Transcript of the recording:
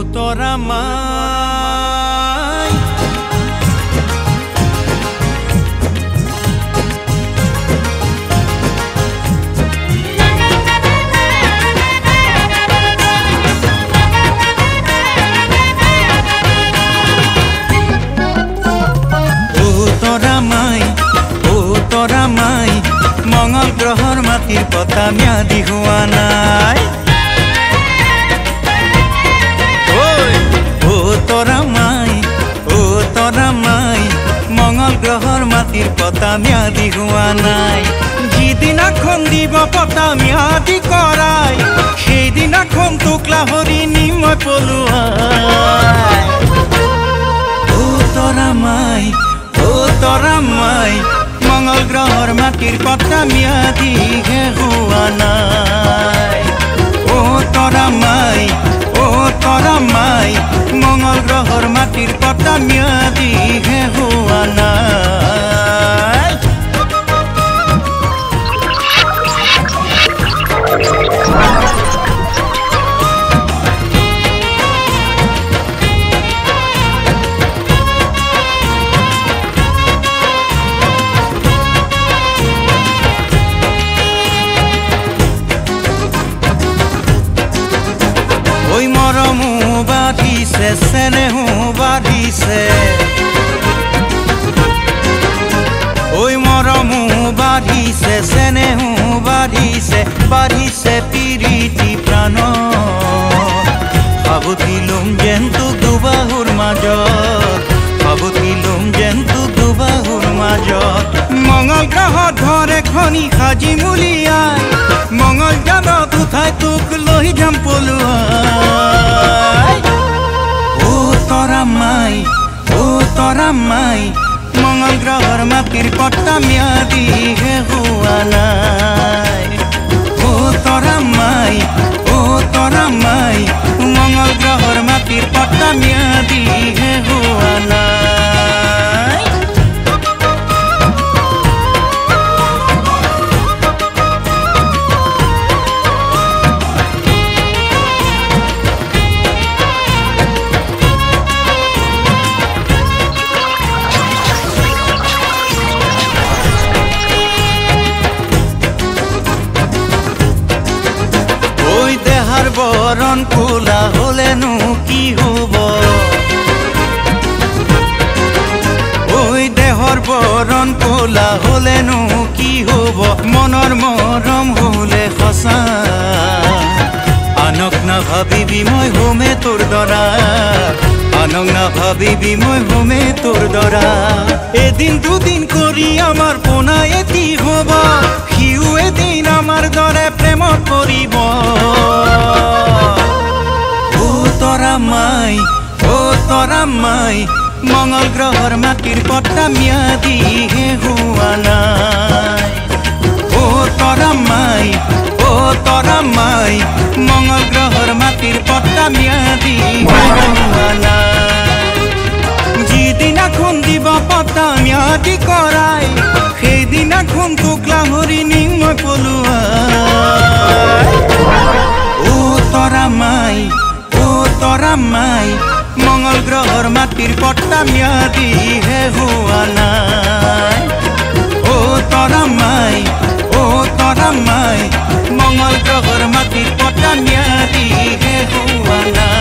তোরা মাই মঙ্গল গ্রহর মাটির পতা ম্যাদি হওয়া নাই ও তোরা মাই মঙ্গল গ্রহর মাটির পতা ম্যাদি হওয়া নাই যেদিনাখন দিব পতা ম্যাদি করাই সেই দিনাখন টুকলা হরি নিময় পলুয়াই ও তোরা মাই মঙ্গল গ্রহর মাটির পতা ম্যাদি হওয়া নাই ও তোরা মাই মঙ্গল গ্রহর মাটির পতা ম্যাদি হওয়া নাই ওই মরমু বাড়িছে স্নেহু বাড়িছে ওই মরমু বাড়িছে স্নেহু বাড়িছে পিরিতি প্রাণ ভাবুথিলুম যেন্তু দুবাহুর মাজত মঙ্গল গ্রহ ধরে খনি সাজি মুলিয়াই মঙ্গল জানত উঠাই তোক লৈ যাম পলুৱাই ও তোরা মাই মঙ্গল গ্রহর মাটির পতা ম্যাদি হওয়া নাই ও তোরা মাই মঙ্গল গ্রহর মাটির পতা ম্যাদি হওয়া নাই বরণ কোলা হলেনো কি হব ওই দেহর বরণ কোলা হলেনো কি হব মনৰ মৰম হলে সঁচা আনক না ভাবিবি মই হোমে তোৰ দৰা আনক না ভাবিবি মই হোমে তোৰ দৰা এদিন দুদিন কৰি আমাৰ পোনা এটি হব সিও এদিন আমাৰ দৰে প্ৰেমত পৰিব তোরা মাই মঙ্গল গ্রহর মাটির পতা ম্যাদি হওয়া নাই ও তোরা মাই মঙ্গল গ্রহর মাটির পতা ম্যাদি হওয়া নাই যেদিনাখন দিব পতা ম্যাদি করাই সেই দিনাখন টুকলা হরি নিময় পলুৱাই ও তোরা মাই মঙ্গল গ্রহর মাটির পতা ম্যাদি হওয়া নাই ও তোরা মাই মঙ্গল গ্রহর মাটির পতা ম্যাদি হওয়া নাই।